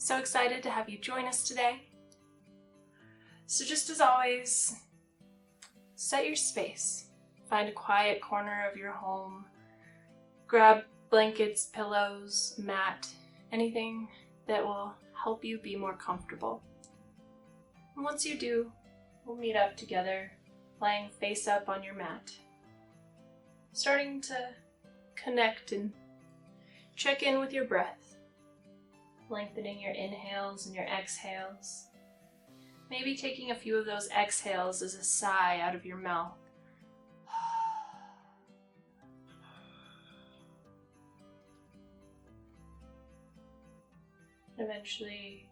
So excited to have you join us today. So just as always, set your space. Find a quiet corner of your home. Grab blankets, pillows, mat, anything that will help you be more comfortable. And once you do, we'll meet up together, lying face up on your mat. Starting to connect and check in with your breath. Lengthening your inhales and your exhales. Maybe taking a few of those exhales as a sigh out of your mouth. Eventually,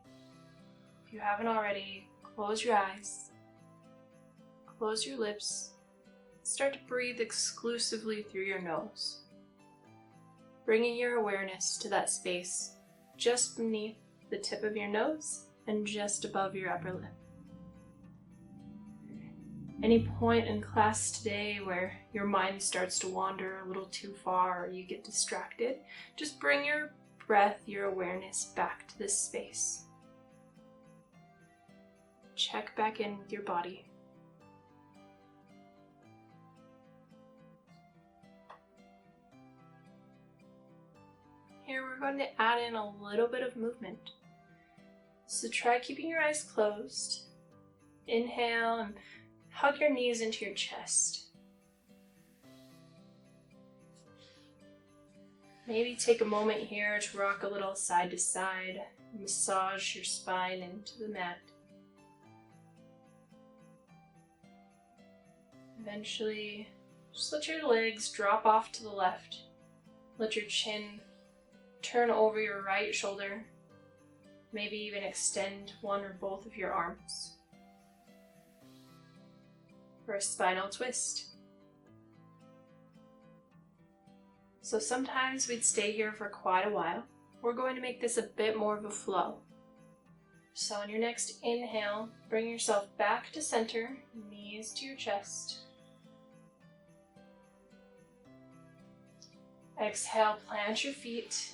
if you haven't already, close your eyes, close your lips, start to breathe exclusively through your nose, bringing your awareness to that space just beneath the tip of your nose and just above your upper lip. Any point in class today where your mind starts to wander a little too far or you get distracted, just bring your breath, your awareness back to this space. Check back in with your body. Here we're going to add in a little bit of movement. So try keeping your eyes closed. Inhale and hug your knees into your chest. Maybe take a moment here to rock a little side to side, massage your spine into the mat. Eventually, just let your legs drop off to the left. Let your chin turn over your right shoulder. Maybe even extend one or both of your arms. For a spinal twist. So sometimes we'd stay here for quite a while. We're going to make this a bit more of a flow. So on your next inhale, bring yourself back to center, knees to your chest. Exhale, plant your feet.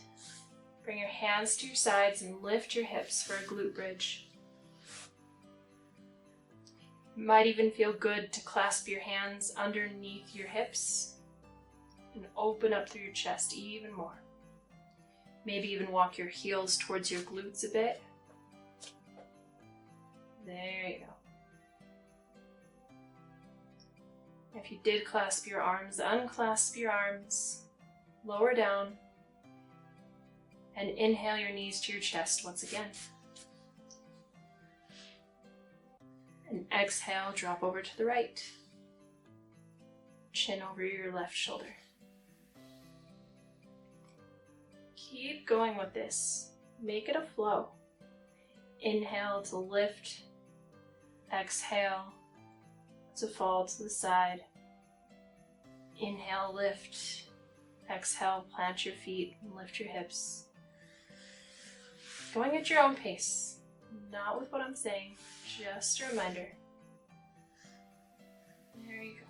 Bring your hands to your sides and lift your hips for a glute bridge. It might even feel good to clasp your hands underneath your hips and open up through your chest even more. Maybe even walk your heels towards your glutes a bit. There you go. If you did clasp your arms, unclasp your arms, lower down, and inhale your knees to your chest once again. And exhale, drop over to the right. Chin over your left shoulder. Keep going with this. Make it a flow. Inhale to lift. Exhale to fall to the side. Inhale, lift. Exhale, plant your feet and lift your hips. Going at your own pace, not with what I'm saying, just a reminder. There you go.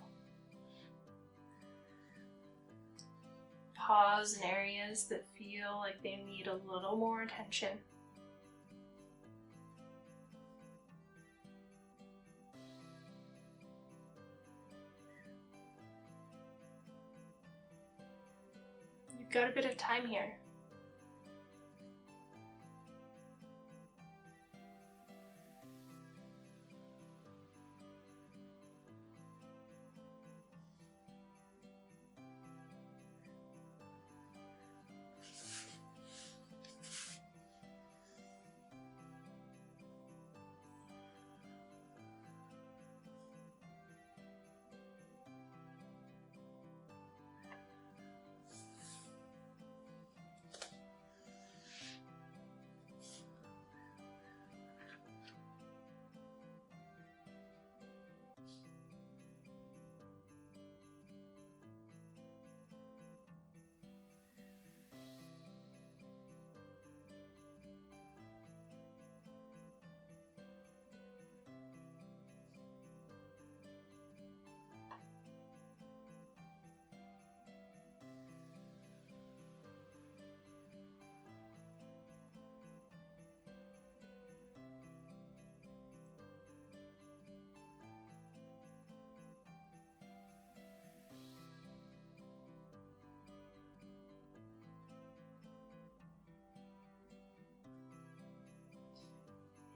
Pause in areas that feel like they need a little more attention. You've got a bit of time here.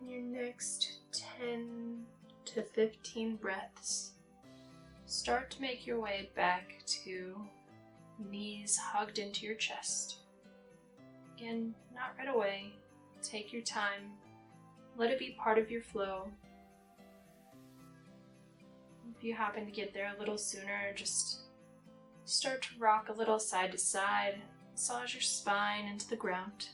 In your next 10 to 15 breaths, start to make your way back to knees hugged into your chest. Again, not right away. Take your time. Let it be part of your flow. If you happen to get there a little sooner, just start to rock a little side to side. Massage your spine into the ground.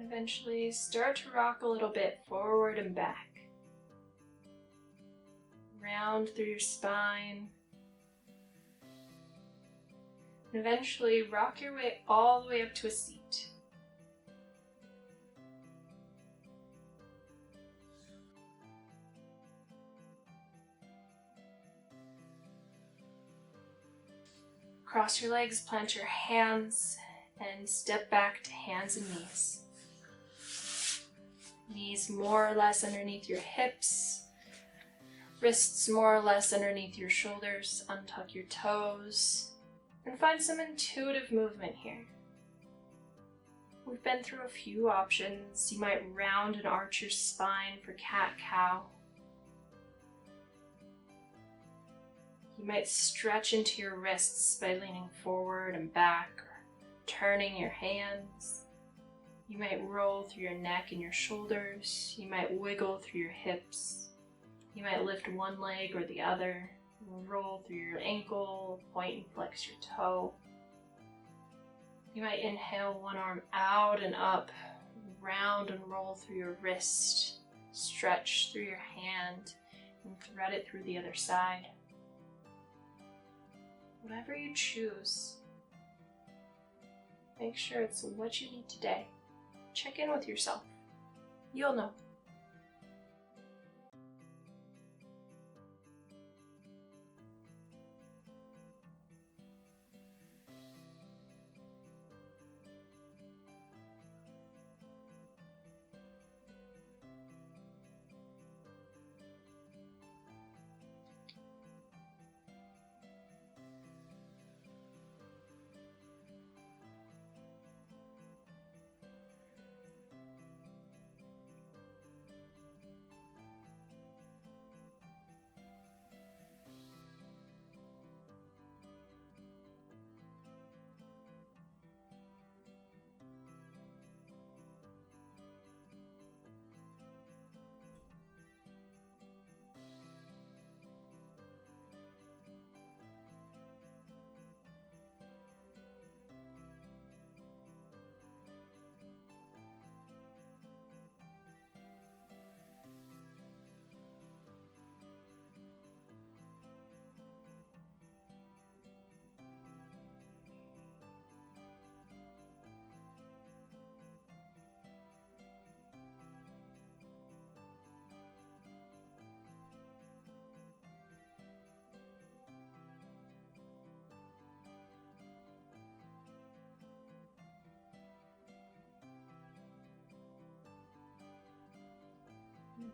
Eventually start to rock a little bit forward and back. Round through your spine. And eventually rock your way all the way up to a seat. Cross your legs, plant your hands, and step back to hands and knees. Knees more or less underneath your hips, wrists more or less underneath your shoulders. Untuck your toes and find some intuitive movement here. We've been through a few options. You might round and arch your spine for cat-cow. You might stretch into your wrists by leaning forward and back or turning your hands. You might roll through your neck and your shoulders. You might wiggle through your hips. You might lift one leg or the other. Roll through your ankle, point and flex your toe. You might inhale one arm out and up, round and roll through your wrist, stretch through your hand, and thread it through the other side. Whatever you choose, make sure it's what you need today. Check in with yourself. You'll know.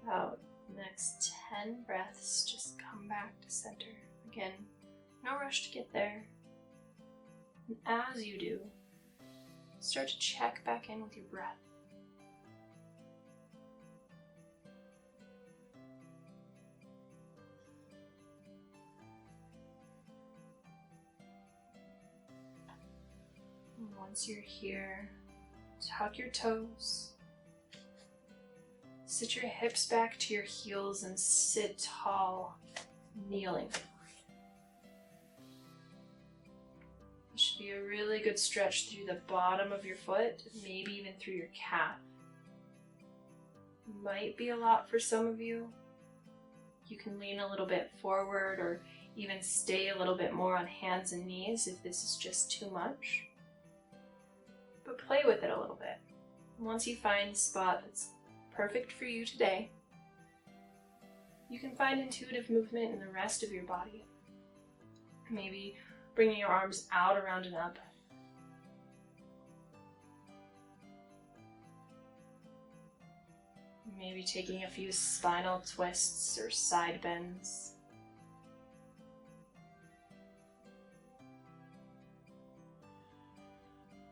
About the next 10 breaths, just come back to center. Again, no rush to get there. And as you do, start to check back in with your breath. And once you're here, tuck your toes. Sit your hips back to your heels and sit tall, kneeling. This should be a really good stretch through the bottom of your foot, maybe even through your calf. Might be a lot for some of you. You can lean a little bit forward or even stay a little bit more on hands and knees if this is just too much. But play with it a little bit. Once you find a spot that's perfect for you today, you can find intuitive movement in the rest of your body. Maybe bringing your arms out, around, and up. Maybe taking a few spinal twists or side bends.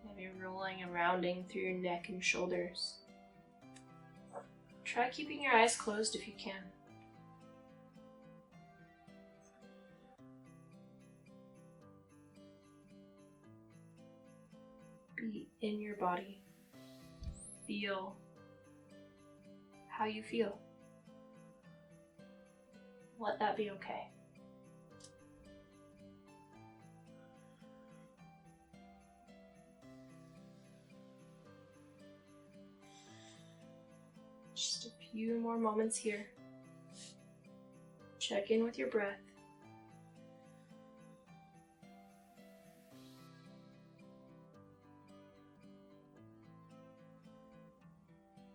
Maybe rolling and rounding through your neck and shoulders. Try keeping your eyes closed if you can. Be in your body. Feel how you feel. Let that be okay. Just a few more moments here. Check in with your breath.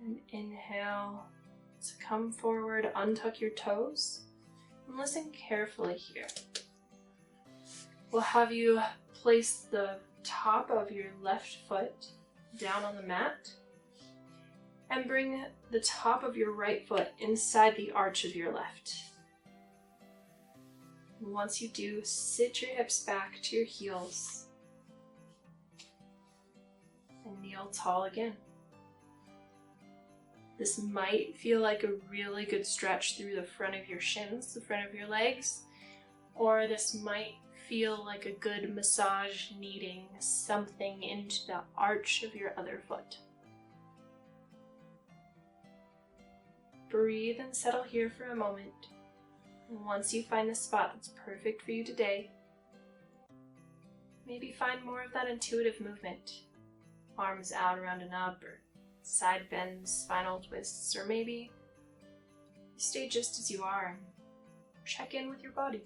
And inhale to come forward, untuck your toes, and listen carefully here. We'll have you place the top of your left foot down on the mat and bring the top of your right foot inside the arch of your left. And once you do, sit your hips back to your heels and kneel tall again. This might feel like a really good stretch through the front of your shins, the front of your legs, or this might feel like a good massage kneading something into the arch of your other foot. Breathe and settle here for a moment. And once you find the spot that's perfect for you today, maybe find more of that intuitive movement. Arms out, around and up, or side bends, spinal twists, or maybe you stay just as you are and check in with your body.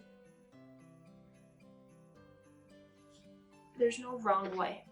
There's no wrong way.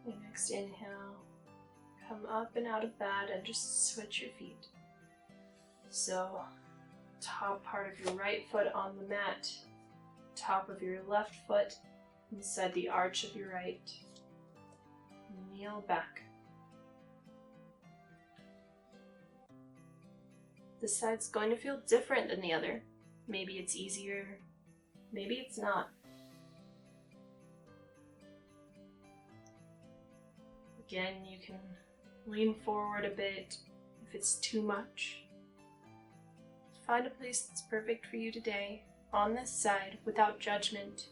Your next inhale, come up and out of that and just switch your feet. So, top part of your right foot on the mat, top of your left foot inside the arch of your right. Kneel back. This side's going to feel different than the other. Maybe it's easier, maybe it's not. Again, you can lean forward a bit if it's too much. Find a place that's perfect for you today, on this side, without judgment,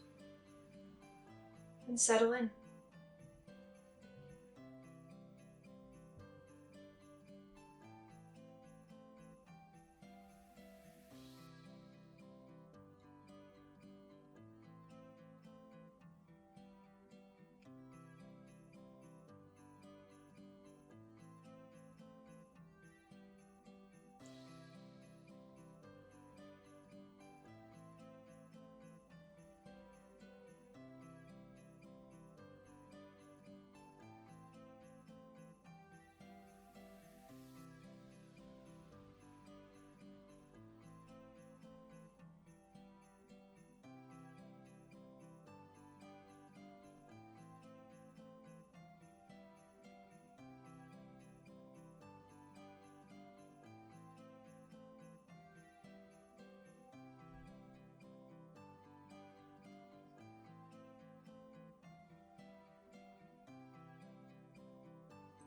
and settle in.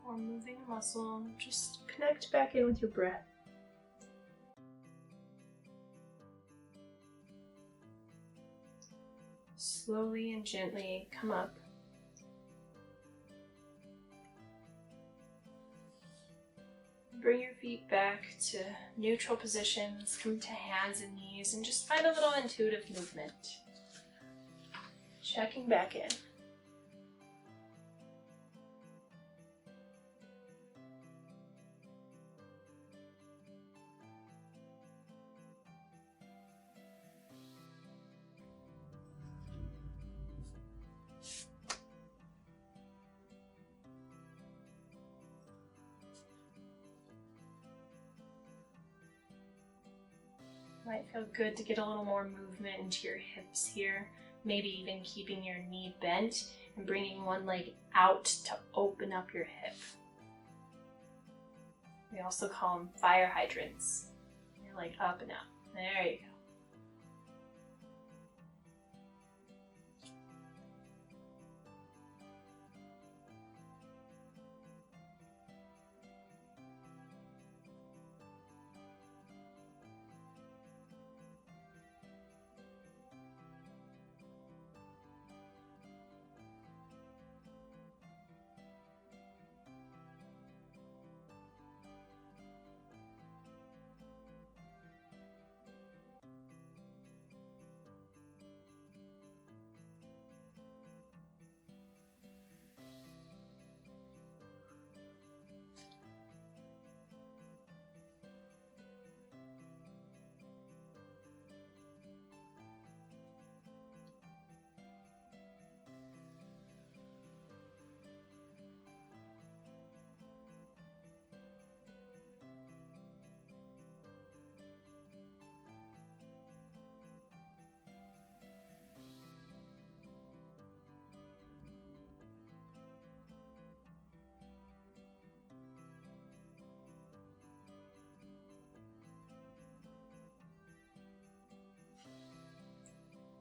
Or moving a muscle, just connect back in with your breath. Slowly and gently come up. Bring your feet back to neutral positions. Come to hands and knees and just find a little intuitive movement. Checking back in. Might feel good to get a little more movement into your hips here. Maybe even keeping your knee bent and bringing one leg out to open up your hip. We also call them fire hydrants. Your leg up and out. There you go.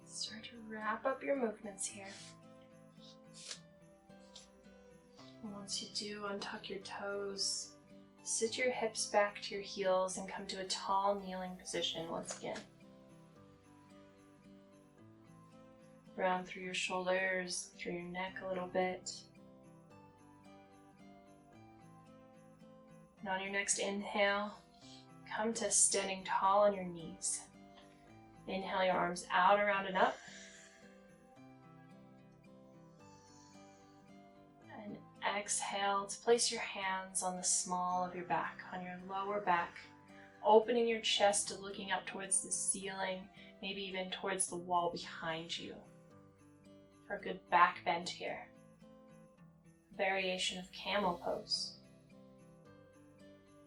Start to wrap up your movements here. And once you do, untuck your toes, sit your hips back to your heels and come to a tall kneeling position once again. Round through your shoulders, through your neck a little bit. And on your next inhale, come to standing tall on your knees. Inhale your arms out, around, and up. And exhale to place your hands on the small of your back, on your lower back, opening your chest to looking up towards the ceiling, maybe even towards the wall behind you. For a good back bend here. Variation of camel pose.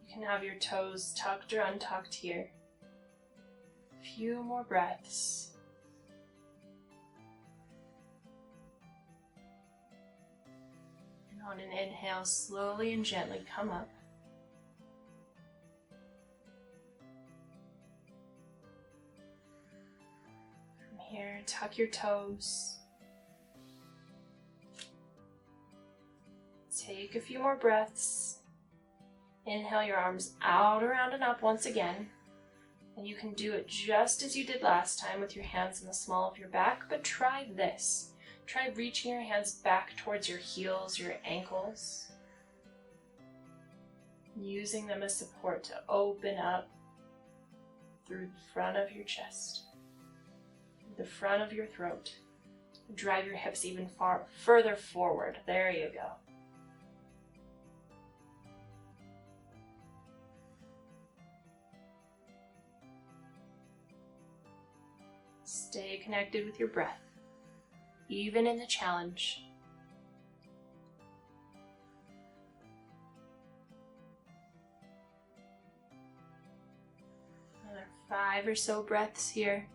You can have your toes tucked or untucked here. Few more breaths. And on an inhale, slowly and gently come up. From here, tuck your toes. Take a few more breaths. Inhale your arms out, around, and up once again. And you can do it just as you did last time with your hands in the small of your back, but try this. Try reaching your hands back towards your heels, your ankles. Using them as support to open up through the front of your chest, the front of your throat. Drive your hips even further forward. There you go. Stay connected with your breath, even in the challenge. Another 5 or so breaths here.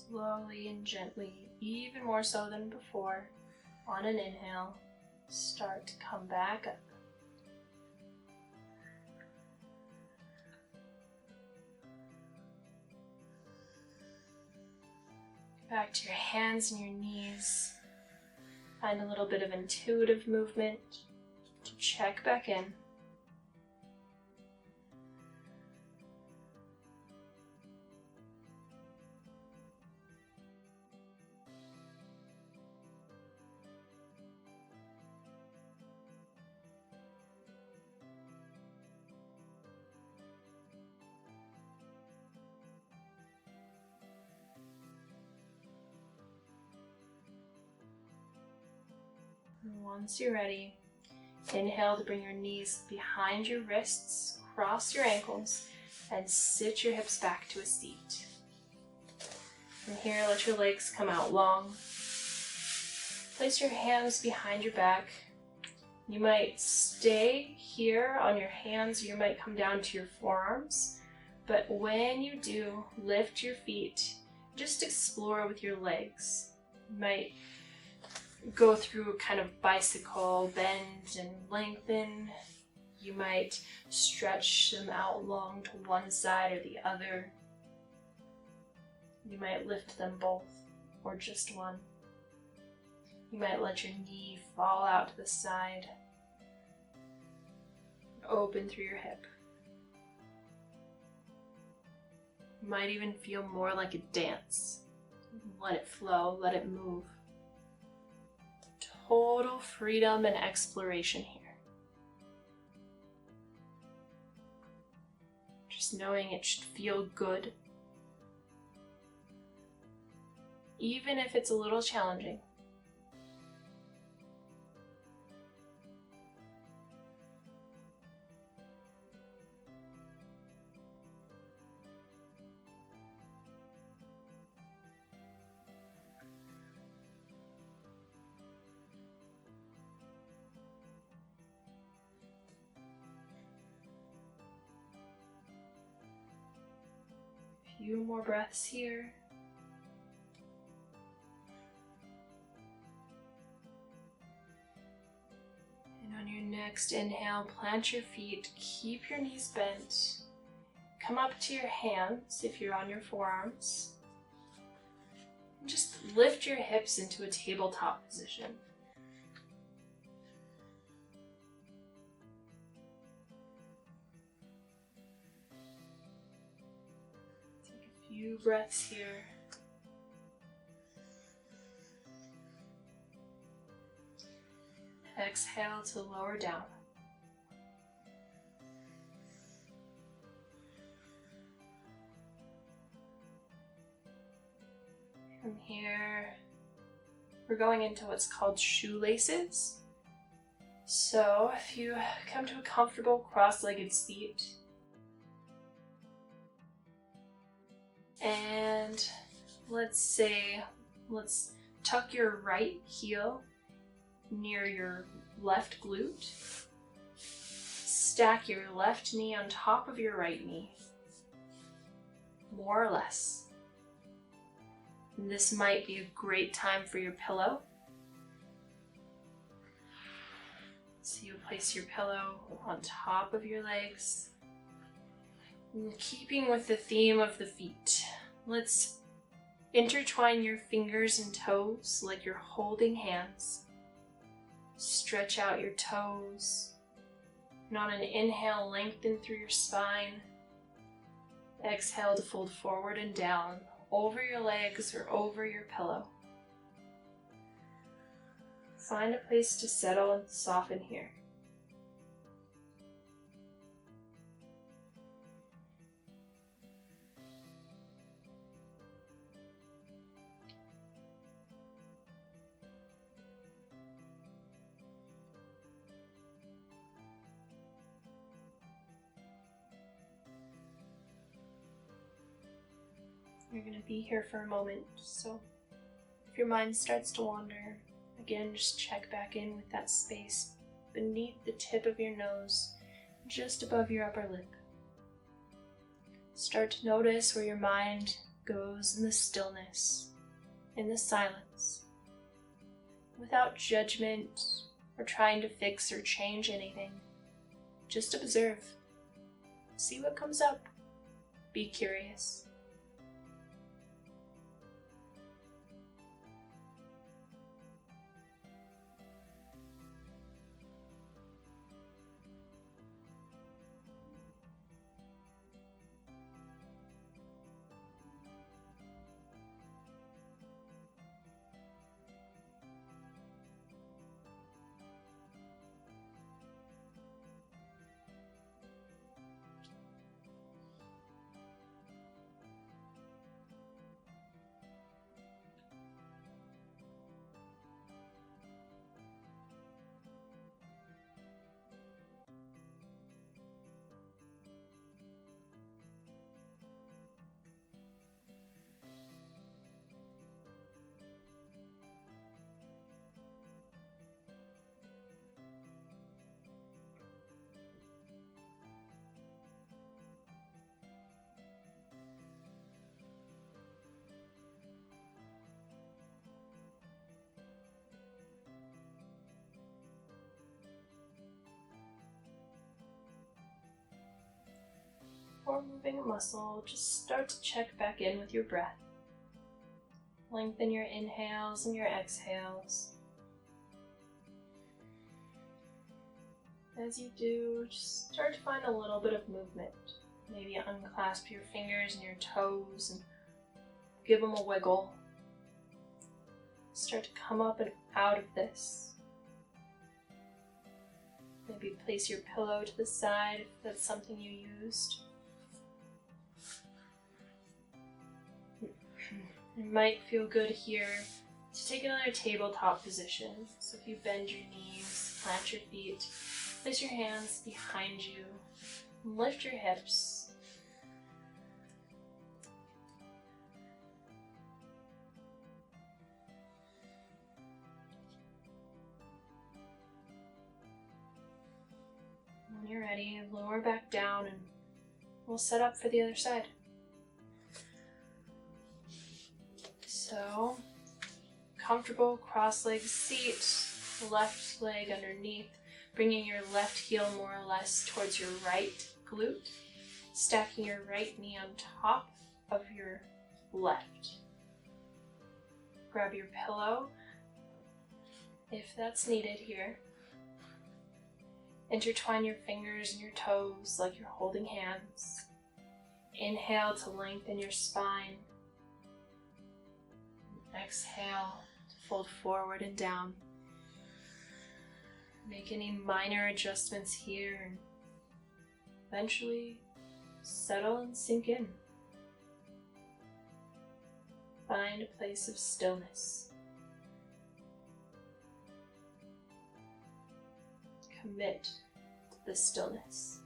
Slowly and gently, even more so than before, on an inhale, start to come back up. Back to your hands and your knees. Find a little bit of intuitive movement to check back in. Once you're ready, inhale to bring your knees behind your wrists, cross your ankles, and sit your hips back to a seat. From here, let your legs come out long. Place your hands behind your back. You might stay here on your hands, or you might come down to your forearms. But when you do, lift your feet. Just explore with your legs. You might go through a kind of bicycle bend and lengthen. You might stretch them out long to one side or the other. You might lift them both or just one. You might let your knee fall out to the side. Open through your hip. You might even feel more like a dance. Let it flow, let it move. Total freedom and exploration here. Just knowing it should feel good, even if it's a little challenging. Few more breaths here. And on your next inhale, plant your feet, keep your knees bent. Come up to your hands if you're on your forearms. And just lift your hips into a tabletop position. Few breaths here. Exhale to lower down. From here, we're going into what's called shoelaces. So if you come to a comfortable cross-legged seat, and let's tuck your right heel near your left glute. Stack your left knee on top of your right knee, more or less. And this might be a great time for your pillow. So you place your pillow on top of your legs. And keeping with the theme of the feet, let's intertwine your fingers and toes like you're holding hands. Stretch out your toes. And on an inhale, lengthen through your spine. Exhale to fold forward and down, over your legs or over your pillow. Find a place to settle and soften here. You're going to be here for a moment, so if your mind starts to wander, again, just check back in with that space beneath the tip of your nose, just above your upper lip. Start to notice where your mind goes in the stillness, in the silence, without judgment or trying to fix or change anything. Just observe. See what comes up. Be curious. moving a muscle, just start to check back in with your breath. Lengthen your inhales and your exhales. As you do, just start to find a little bit of movement. Maybe unclasp your fingers and your toes and give them a wiggle. Start to come up and out of this. Maybe place your pillow to the side if that's something you used. It might feel good here to take another tabletop position. So if you bend your knees, plant your feet, place your hands behind you, and lift your hips. When you're ready, lower back down and we'll set up for the other side. So, comfortable cross-legged seat, left leg underneath, bringing your left heel more or less towards your right glute, stacking your right knee on top of your left. Grab your pillow if that's needed here. Intertwine your fingers and your toes like you're holding hands. Inhale to lengthen your spine. Exhale to fold forward and down. Make any minor adjustments here and eventually settle and sink in. Find a place of stillness. Commit to the stillness.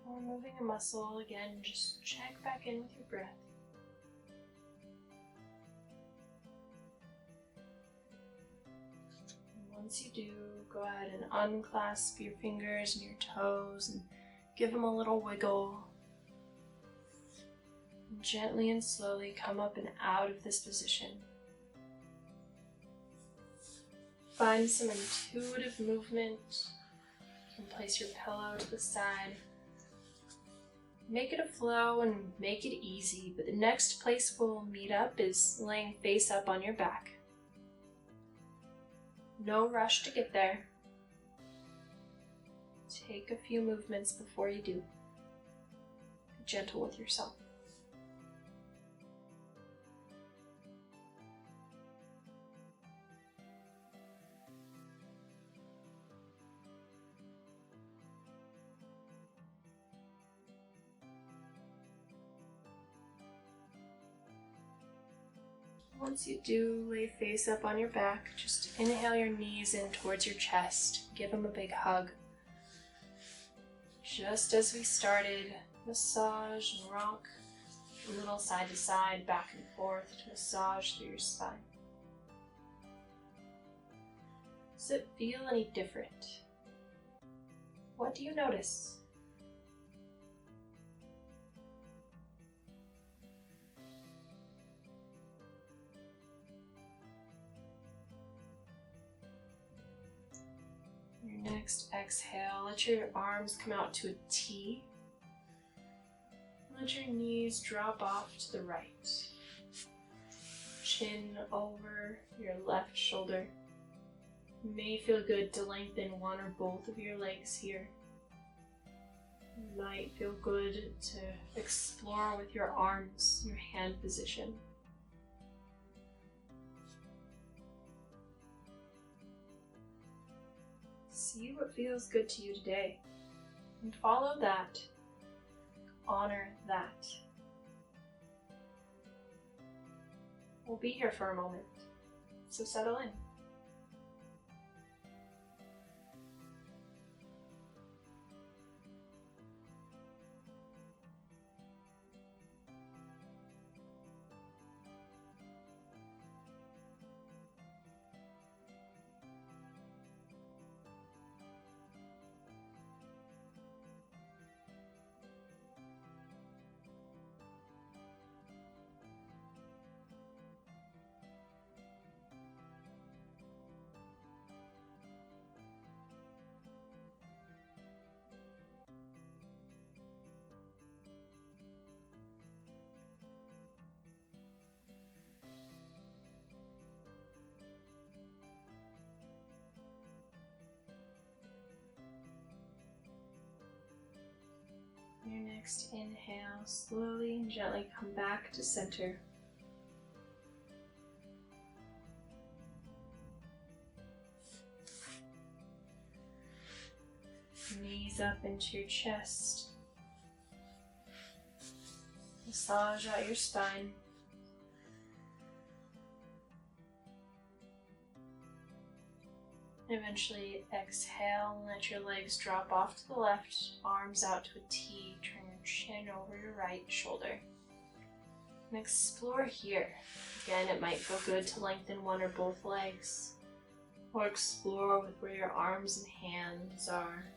Before moving a muscle, again, just check back in with your breath. And once you do, go ahead and unclasp your fingers and your toes and give them a little wiggle. And gently and slowly come up and out of this position. Find some intuitive movement. And place your pillow to the side. Make it a flow and make it easy, but the next place we'll meet up is laying face up on your back. No rush to get there. Take a few movements before you do. Be gentle with yourself. Once you do lay face up on your back, just inhale your knees in towards your chest. Give them a big hug. Just as we started, massage and rock a little side to side, back and forth to massage through your spine. Does it feel any different? What do you notice? Your next exhale, let your arms come out to a T. Let your knees drop off to the right. Chin over your left shoulder. It may feel good to lengthen one or both of your legs here. It might feel good to explore with your arms, your hand position. See what feels good to you today, and follow that. Honor that. We'll be here for a moment, so settle in. Your next inhale, slowly and gently come back to center. Knees up into your chest. Massage out your spine. And eventually exhale and let your legs drop off to the left, arms out to a T, turn your chin over your right shoulder. And explore here. Again, it might feel good to lengthen one or both legs, or explore with where your arms and hands are.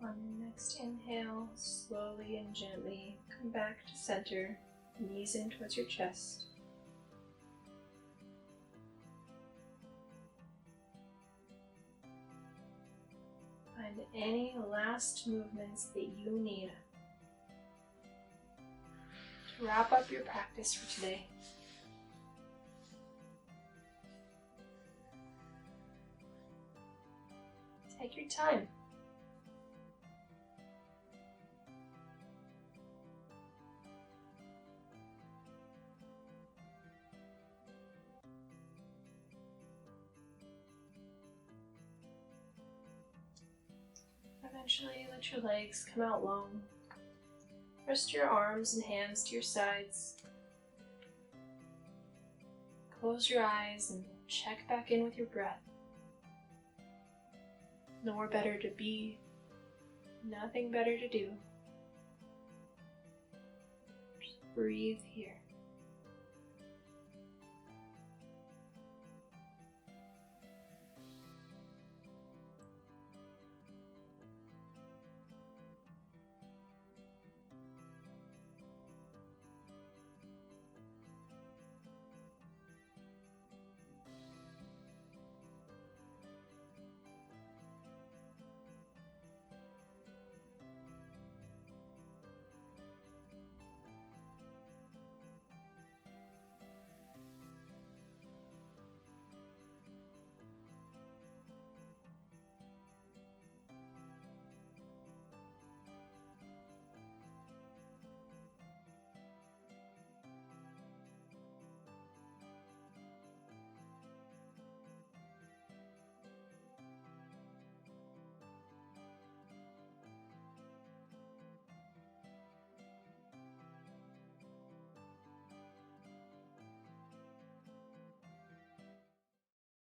On your next inhale, slowly and gently come back to center, knees in towards your chest. Find any last movements that you need to wrap up your practice for today. Take your time. Eventually, let your legs come out long. Rest your arms and hands to your sides. Close your eyes and check back in with your breath. Nowhere better to be, nothing better to do. Just breathe here.